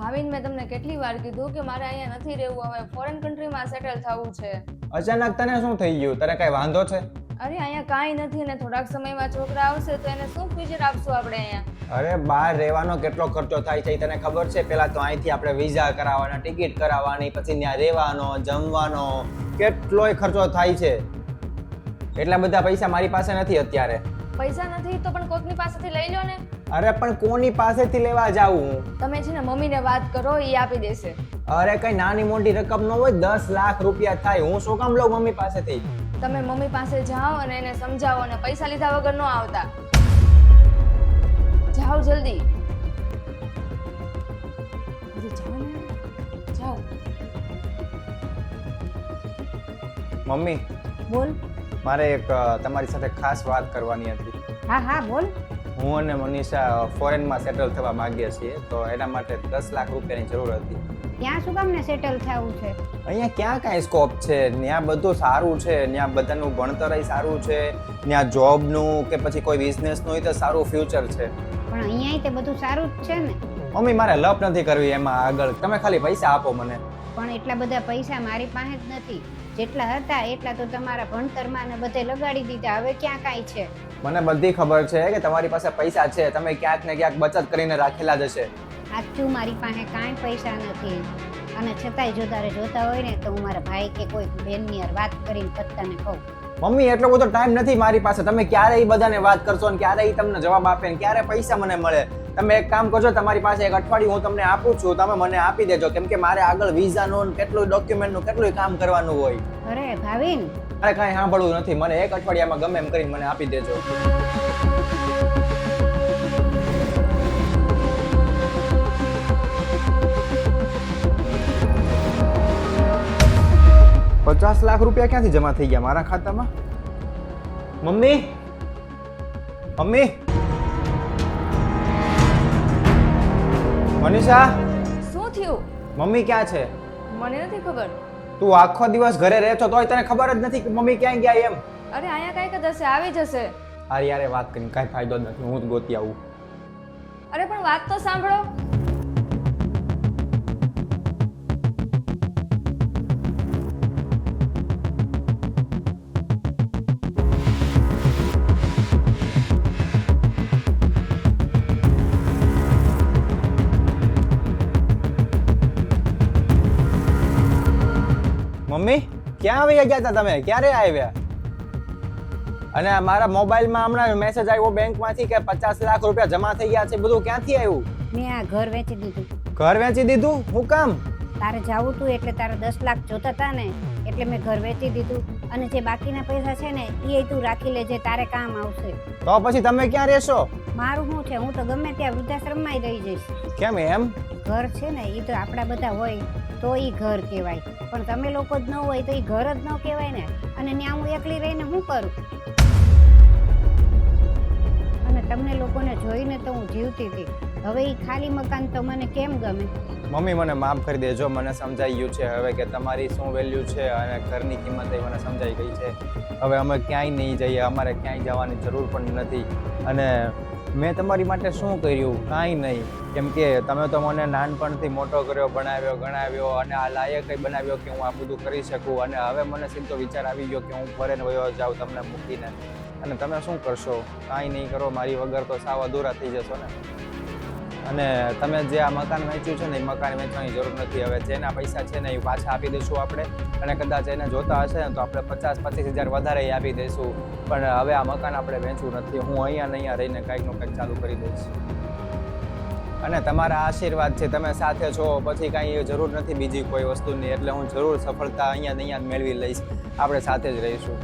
ભાવિન મેં તમને કેટલી વાર કીધું કે મારે અહીંયા નથી રહેવું, હવે ફોરેન કન્ટ્રીમાં સેટલ થવું છે. અચાનક તને શું થઈ ગયું? તને કઈ વાંધો છે? અરે અહીંયા કાંઈ નથી ને થોડાક સમયમાં છોકરા આવશે તો એને શું ફ્યુચર આપશું આપણે અહીંયા? અરે બહાર રહેવાનો કેટલો ખર્ચો થાય છે તને ખબર છે? પેલા તો અહીંથી આપણે વિઝા કરાવવાના, ટિકિટ કરાવવાની, પછી ત્યાં રહેવાનો, જમવાનો, કેટલોય ખર્ચો થાય છે. એટલા બધા પૈસા મારી પાસે નથી અત્યારે. પૈસા નથી તો પણ કોકની પાસેથી લઈ લો ને. અરે પણ કોની પાસેથી લેવા જાઉં હું? તમે છે ને મમ્મીને વાત કરો, એ આપી દેશે. અરે કઈ નાની મોટી રકમ ન હોય, 10 લાખ રૂપિયા થાય. હું શું કામ લઉં મમ્મી પાસેથી? તમે મમ્મી પાસે જાઓ અને એને સમજાવો અને પૈસા લીધા વગર ન આવતા. જાઓ જલ્દી. જાઓ ને, જાઓ. મમ્મી, બોલ. મારે એક તમારી સાથે ખાસ વાત કરવાની હતી. હા હા બોલ. હું અને મનીષા ફોરેનમાં સેટલ થવા માંગીએ છીએ, તો એના માટે 10 લાખ રૂપિયાની જરૂર હતી. ત્યાં શું કામને સેટલ થવું છે? અહીંયા ક્યાં કાંઈ સ્કોપ છે? ત્યાં બધું સારું છે, ત્યાં બધાનું ભણતર સારું છે, ત્યાં જોબનું કે પછી કોઈ બિઝનેસનું હોય તો સારું ફ્યુચર છે. પણ અહીંયા તે બધું સારું જ છે ને. મમ્મી, મારે લપ નથી કરવી એમાં આગળ. તમે ખાલી પૈસા આપો મને. પણ એટલા બધા પૈસા મારી પાસે જ નથી. જેટલા હતા એટલા તો તમારા ભણતરમાં ને બધે લગાડી દીધા. હવે ક્યાં કાંઈ છે? મને બધી ખબર છે કે તમારી પાસે પૈસા છે. તમે ક્યાંક ને ક્યાંક બચત કરીને રાખેલા જ હશે. સાચું, મારી પાસે કાંઈ પૈસા નથી. અને છતાંય જો તારે જોતા હોય ને તો હું મારા ભાઈ કે કોઈ બેનની હારે વાત કરીને પત્તાને કહું. મમ્મી, એટલો બધો ટાઈમ નથી મારી પાસે. તમે ક્યારે એ બધાને વાત કરશો ને ક્યારે એ તમને જવાબ આપે ને ક્યારે પૈસા મને મળે? તમે એક કામ કરજો, તમારી પાસે એક અઠવાડિયું હું તમને આપું છું, તમે મને આપી દેજો. કેમ કે મારે આગળ વિઝાનું કેટલું ડોક્યુમેન્ટનું કેટલું કામ કરવાનું હોય. અરે ભાવિન, મારે કાંઈ સાંભળવું નથી. મને એક અઠવાડિયામાં ગમે એમ કરીને મને આપી દેજો. ₹50 લાખ ક્યાંથી જમા થઈ ગયા મારા ખાતામાં? મમ્મી, મમ્મી, મનીષા, શું થયું? મમ્મી ક્યાં છે? મને નથી ખબર. તું આખો દિવસ ઘરે રહે છો તોય તને ખબર જ નથી કે મમ્મી ક્યાં ગયા એમ? અરે અહીંયા કાંઈક જ હશે, આવી જશે. અરે યાર, વાત કરીને કાંઈ ફાયદો જ નથી. હું જ ગોતી આવું. અરે પણ વાત તો સાંભળો. મમ્મી, ક્યાં આવી ગયા હતા તમે? ક્યારે આવ્યા? અને મારા મોબાઈલમાં હમણાં મેસેજ આવ્યો બેંકમાંથી કે 50 લાખ રૂપિયા જમા થઈ ગયા છે. બધું ક્યાંથી આવ્યું? મેં આ ઘર વેચી દીધું. ઘર વેચી દીધું? હું કામ? તારે જાવું તું એટલે તારે 10 લાખ જોતા હતા ને, એટલે મેં ઘર વેચી દીધું. અને જે બાકીના પૈસા છે ને એ તું રાખી લેજે, તારે કામ આવશે. તો પછી તમે ક્યાં રહેશો? મારું શું છે, હું તો ગમે ત્યાં વૃદ્ધાશ્રમમાં રહી જઈશ. કેમ એમ? ઘર છે ને એ તો આપણા બધા હોય તો એ ઘર કહેવાય, પણ તમે લોકો જ ન હોય તો એ ઘર જ ન કહેવાય ને. અને ત્યાં હું એકલી રહીને શું કરું? અને તમને લોકોને જોઈને તો હું જીવતી હતી. હવે એ ખાલી મકાન તો મને કેમ ગમે? મમ્મી, મને માફ કરી દેજો. મને સમજાઈ ગયું છે હવે કે તમારી શું વેલ્યુ છે અને ઘરની કિંમત મને સમજાઈ ગઈ છે. હવે અમે ક્યાંય નહીં જઈએ, અમારે ક્યાંય જવાની જરૂર પણ નથી. અને મેં તમારી માટે શું કર્યું? કાંઈ નહીં. કેમ કે તમે તો મને નાનપણથી મોટો કર્યો, ભણાવ્યો, ગણાવ્યો અને આ લાયક કંઈ બનાવ્યો કે હું આ બધું કરી શકું. અને હવે મને સીધો વિચાર આવી ગયો કે હું ફોરેન વયો જાઉં તમને મૂકીને. અને તમે શું કરશો? કાંઈ નહીં કરો. મારી વગર તો સાવ અધૂરા થઈ જશો ને. અને તમે જે આ મકાન વેચ્યું છે ને એ મકાન વેચવાની જરૂર નથી. હવે જેના પૈસા છે ને એ પાછા આપી દઈશું આપણે. અને કદાચ એને જોતા હશે ને તો આપણે 50-25 હજાર વધારે આપી દઈશું. પણ હવે આ મકાન આપણે વેચવું નથી. હું અહીંયા ને અહીંયા રહીને કંઈકનું કંઈક ચાલુ કરી દઈશ. અને તમારા આશીર્વાદ છે, તમે સાથે છો, પછી કાંઈ જરૂર નથી બીજી કોઈ વસ્તુની. એટલે હું જરૂર સફળતા અહીંયા ને અહીંયા મેળવી લઈશ. આપણે સાથે જ રહીશું.